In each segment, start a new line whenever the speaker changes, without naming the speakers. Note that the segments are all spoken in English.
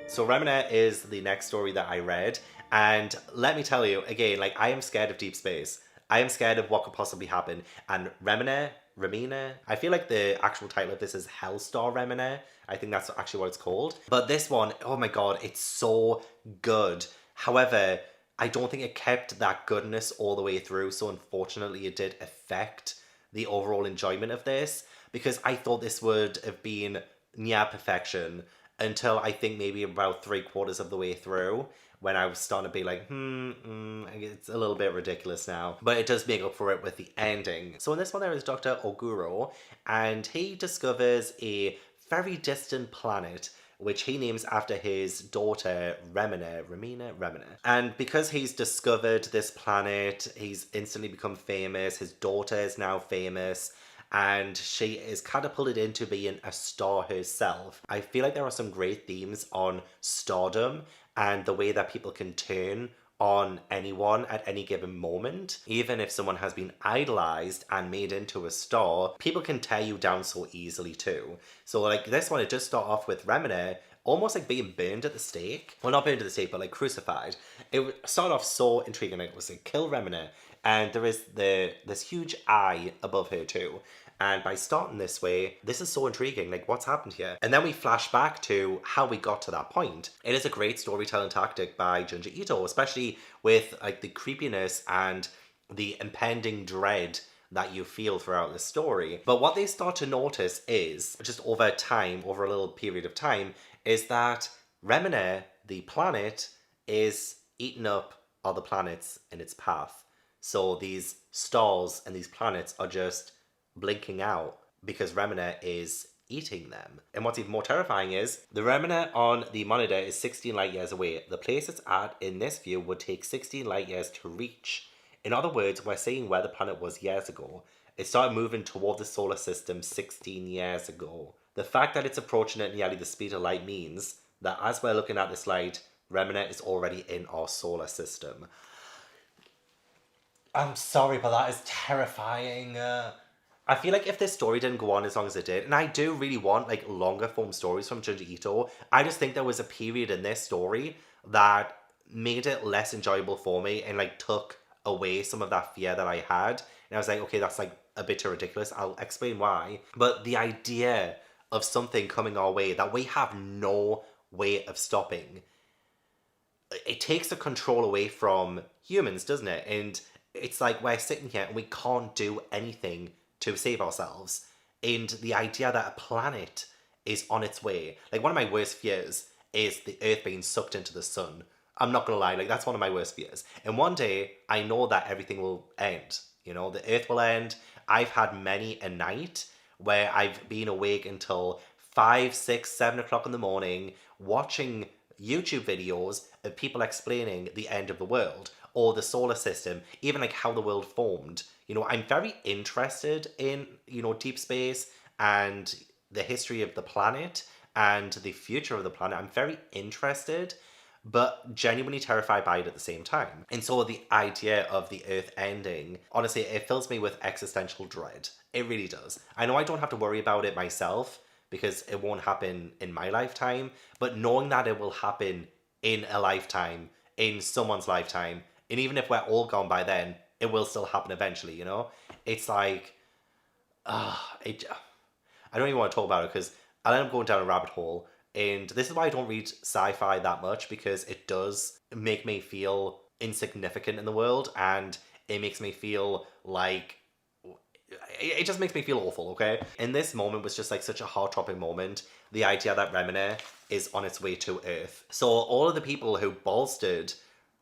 So Remina is the next story that I read, and let me tell you, again, like, I am scared of deep space. I am scared of what could possibly happen. And Remina, I feel like the actual title of this is Hellstar Remina. I think that's actually what it's called. But this one, oh my god, it's so good. However, I don't think it kept that goodness all the way through, so unfortunately it did affect the overall enjoyment of this, because I thought this would have been near perfection until I think maybe about 3/4 of the way through, when I was starting to be like, it's a little bit ridiculous now. But it does make up for it with the ending. So in this one there is Dr. Oguro, and he discovers a very distant planet which he names after his daughter Remina. And because he's discovered this planet, he's instantly become famous. His daughter is now famous, and she is catapulted into being a star herself. I feel like there are some great themes on stardom and the way that people can turn on anyone at any given moment. Even if someone has been idolized and made into a star, people can tear you down so easily too. So like this one, it does start off with Remina almost like being burned at the stake. Well, not burned at the stake, but like crucified. It started off so intriguing. It was like, kill Remina, and there is this huge eye above her too. And by starting this way, this is so intriguing, like what's happened here? And then we flash back to how we got to that point. It is a great storytelling tactic by Junji Ito, especially with like the creepiness and the impending dread that you feel throughout the story. But what they start to notice is, just over time, over a little period of time, is that Remina, the planet, is eating up other planets in its path. So these stars and these planets are just blinking out because Remina is eating them. And what's even more terrifying is the Remina on the monitor is 16 light years away. The place it's at in this view would take 16 light years to reach. In other words, we're seeing where the planet was years ago. It started moving toward the solar system 16 years ago. The fact that it's approaching at nearly the speed of light means that as we're looking at this light, Remina is already in our solar system. I'm sorry, but that is terrifying. I feel like if this story didn't go on as long as it did, and I do really want like longer form stories from Junji Ito, I just think there was a period in this story that made it less enjoyable for me and like took away some of that fear that I had. And I was like, okay, that's like a bit too ridiculous. I'll explain why. But the idea of something coming our way that we have no way of stopping, it takes the control away from humans, doesn't it? And it's like we're sitting here and we can't do anything to save ourselves. And the idea that a planet is on its way, like one of my worst fears is the Earth being sucked into the sun. I'm not gonna lie, like that's one of my worst fears. And one day I know that everything will end. You know, the Earth will end. I've had many a night where I've been awake until 5, 6, 7 o'clock in the morning watching YouTube videos of people explaining the end of the world or the solar system, even like how the world formed. You know, I'm very interested in, you know, deep space and the history of the planet and the future of the planet. I'm very interested, but genuinely terrified by it at the same time. And so the idea of the Earth ending, honestly, it fills me with existential dread. It really does. I know I don't have to worry about it myself because it won't happen in my lifetime, but knowing that it will happen in a lifetime, in someone's lifetime, and even if we're all gone by then, it will still happen eventually, you know? It's like, I don't even want to talk about it because I'll end up going down a rabbit hole. And this is why I don't read sci-fi that much, because it does make me feel insignificant in the world, and it makes me feel like it just makes me feel awful, okay? And this moment was just like such a heart-dropping moment. The idea that Remina is on its way to Earth. So all of the people who bolstered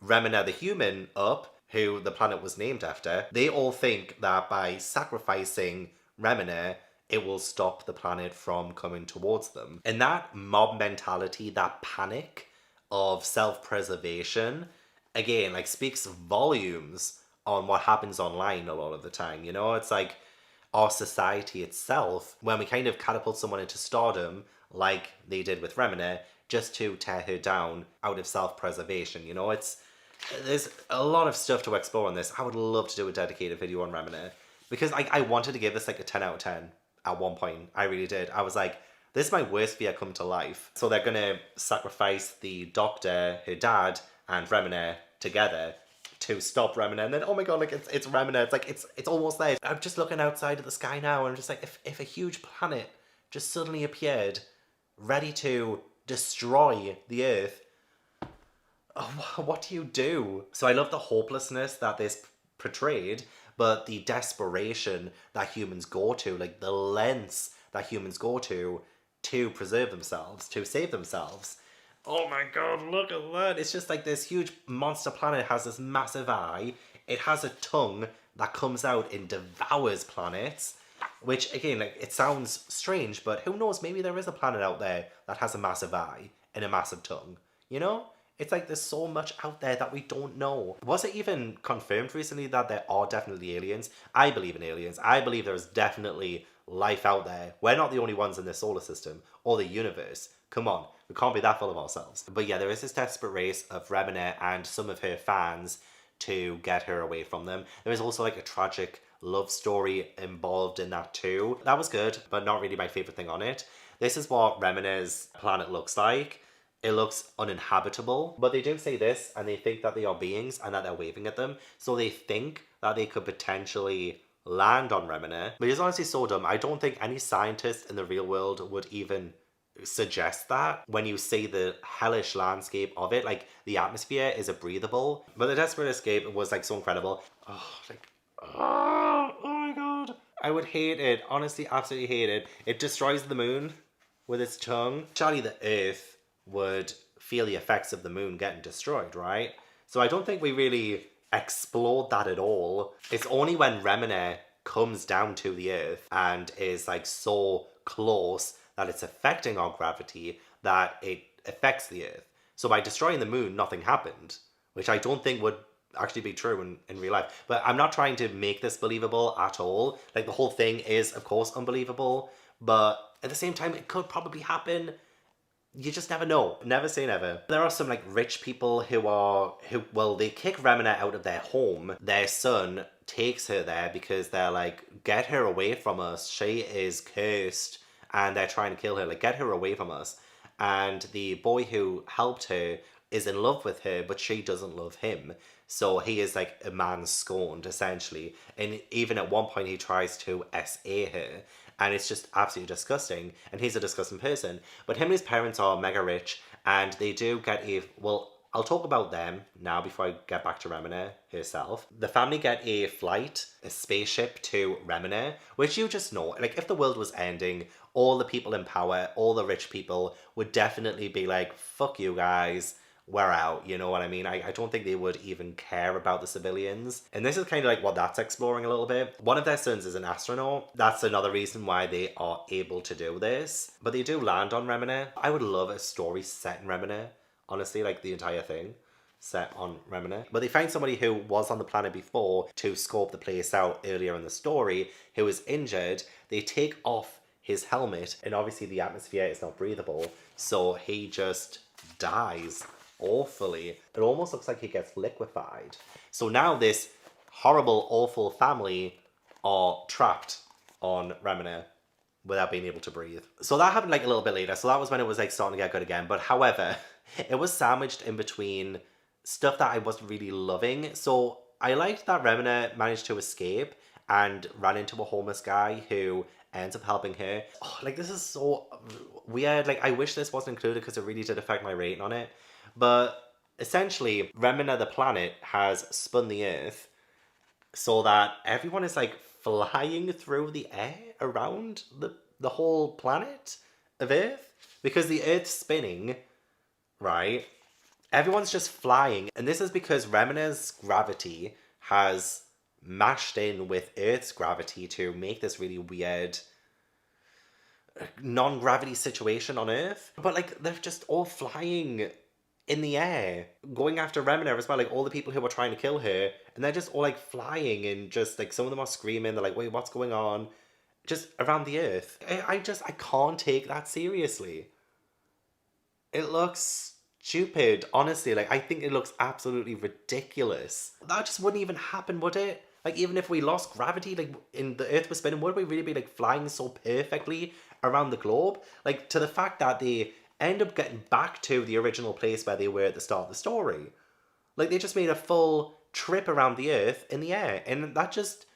Remina the human up, who the planet was named after, they all think that by sacrificing Remina, it will stop the planet from coming towards them. And that mob mentality, that panic of self-preservation, again, like speaks volumes on what happens online a lot of the time, you know? It's like our society itself, when we kind of catapult someone into stardom, like they did with Remina, just to tear her down out of self-preservation, you know? There's a lot of stuff to explore on this. I would love to do a dedicated video on Remina, because I wanted to give this like a 10 out of 10 at one point. I really did. I was like, This is my worst fear come to life. So they're gonna sacrifice the doctor, her dad, and Remina together to stop Remina, and then oh my god, like it's Remina. It's like it's almost there. I'm just looking outside of the sky now, and I'm just like, if a huge planet just suddenly appeared, ready to destroy the Earth, oh, what do you do? So I love the hopelessness that this portrayed, but the desperation that humans go to, like the lengths that humans go to preserve themselves, to save themselves. Oh my god, look at that. It's just like this huge monster planet has this massive eye. It has a tongue that comes out and devours planets. Which, again, like it sounds strange, but who knows? Maybe there is a planet out there that has a massive eye and a massive tongue. You know? It's like there's so much out there that we don't know. Was it even confirmed recently that there are definitely aliens? I believe in aliens. I believe there's definitely life out there. We're not the only ones in the solar system or the universe. Come on, we can't be that full of ourselves. But yeah, there is this desperate race of Remina and some of her fans to get her away from them. There is also like a tragic love story involved in that too. That was good, but not really my favorite thing on it. This is what Remina's planet looks like. It looks uninhabitable, but they do say this and they think that they are beings and that they're waving at them. So they think that they could potentially land on Remina. But it's honestly so dumb. I don't think any scientist in the real world would even suggest that when you see the hellish landscape of it. Like the atmosphere is breathable, but the desperate escape was like so incredible. Oh my god, I would hate it, honestly, absolutely hate it. It destroys the moon with its tongue. Surely the Earth would feel the effects of the moon getting destroyed, right? So I don't think we really explored that at all. It's only when Remina comes down to the Earth and is like so close that it's affecting our gravity that it affects the Earth. So by destroying the moon, nothing happened, which I don't think would actually be true in real life. But I'm not trying to make this believable at all. Like the whole thing is, of course, unbelievable, but at the same time, it could probably happen. You just never know. Never say never. There are some like rich people well, they kick Remina out of their home. Their son takes her there because they're like, get her away from us. She is cursed and they're trying to kill her. Like, get her away from us. And the boy who helped her is in love with her, but she doesn't love him. So he is like a man scorned, essentially. And even at one point, he tries to SA her. And it's just absolutely disgusting. And he's a disgusting person. But him and his parents are mega rich. And they do get well, I'll talk about them now before I get back to Remina herself. The family get a flight, a spaceship to Remina, which you just know. Like, if the world was ending, all the people in power, all the rich people would definitely be like, fuck you guys, we're out, you know what I mean? I don't think they would even care about the civilians. And this is kind of like what that's exploring a little bit. One of their sons is an astronaut. That's another reason why they are able to do this. But they do land on Remina. I would love a story set in Remina. Honestly, like the entire thing set on Remina. But they find somebody who was on the planet before to scope the place out earlier in the story, who is injured. They take off his helmet, and obviously the atmosphere is not breathable, so he just dies awfully. It almost looks like he gets liquefied. So now this horrible, awful family are trapped on Remina without being able to breathe. So that happened like a little bit later. So that was when it was like starting to get good again. But however, it was sandwiched in between stuff that I wasn't really loving. So I liked that Remina managed to escape and ran into a homeless guy who ends up helping her. Oh, like this is so weird. Like I wish this wasn't included because it really did affect my rating on it. But essentially, Remina the planet has spun the Earth so that everyone is like flying through the air around the whole planet of Earth. Because the Earth's spinning, right? Everyone's just flying. And this is because Remina's gravity has mashed in with Earth's gravity to make this really weird non-gravity situation on Earth. But like they're just all flying in the air, going after Remina as well, like all the people who were trying to kill her, and they're just all like flying and just like some of them are screaming, they're like, wait, what's going on? Just around the Earth. I can't take that seriously. It looks stupid, honestly. Like I think it looks absolutely ridiculous. That just wouldn't even happen, would it? Like, even if we lost gravity, like, in the Earth was spinning, would we really be, like, flying so perfectly around the globe? Like, to the fact that they end up getting back to the original place where they were at the start of the story. Like, they just made a full trip around the Earth in the air. And that just,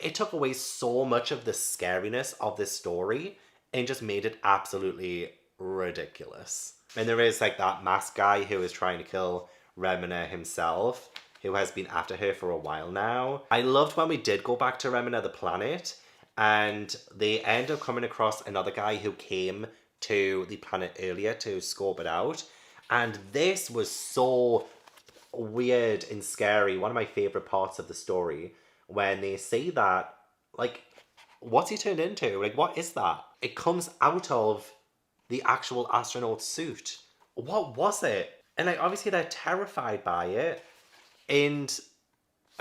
it took away so much of the scariness of this story and just made it absolutely ridiculous. And there is like that masked guy who is trying to kill Remina himself, who has been after her for a while now. I loved when we did go back to Remina the planet, and they end up coming across another guy who came to the planet earlier to scope it out. And this was so weird and scary. One of my favorite parts of the story when they say that, like, what's he turned into? Like, what is that? It comes out of the actual astronaut suit. What was it? And like, obviously they're terrified by it. And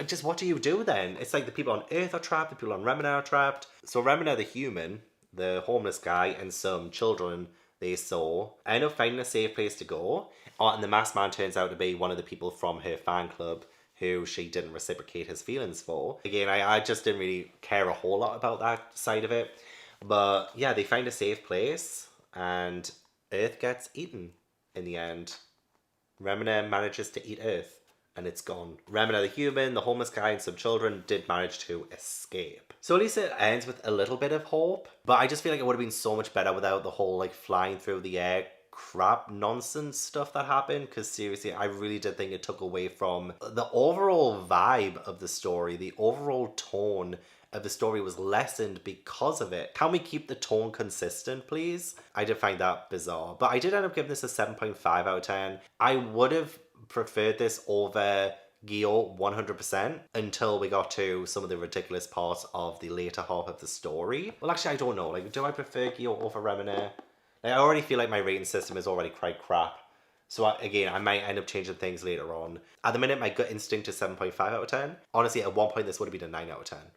just what do you do then? It's like the people on Earth are trapped, the people on Remina are trapped. So Remina the human, the homeless guy, and some children they saw end up finding a safe place to go. And the masked man turns out to be one of the people from her fan club who she didn't reciprocate his feelings for. Again, I just didn't really care a whole lot about that side of it. But yeah, they find a safe place and Earth gets eaten in the end. Remina manages to eat Earth and it's gone. Remina the human, the homeless guy, and some children did manage to escape. So at least it ends with a little bit of hope. But I just feel like it would have been so much better without the whole like flying through the air crap nonsense stuff that happened, because seriously I really did think it took away from the overall vibe of the story. The overall tone of the story was lessened because of it. Can we keep the tone consistent, please? I did find that bizarre, but I did end up giving this a 7.5 out of 10. I would have preferred this over Gyo 100% until we got to some of the ridiculous parts of the later half of the story. Well, actually I don't know, like, do I prefer Gyo over Remina? Like, I already feel like my rating system is already quite crap. So again, I might end up changing things later on. At the minute, my gut instinct is 7.5 out of 10. Honestly, at one point, this would have been a 9 out of 10.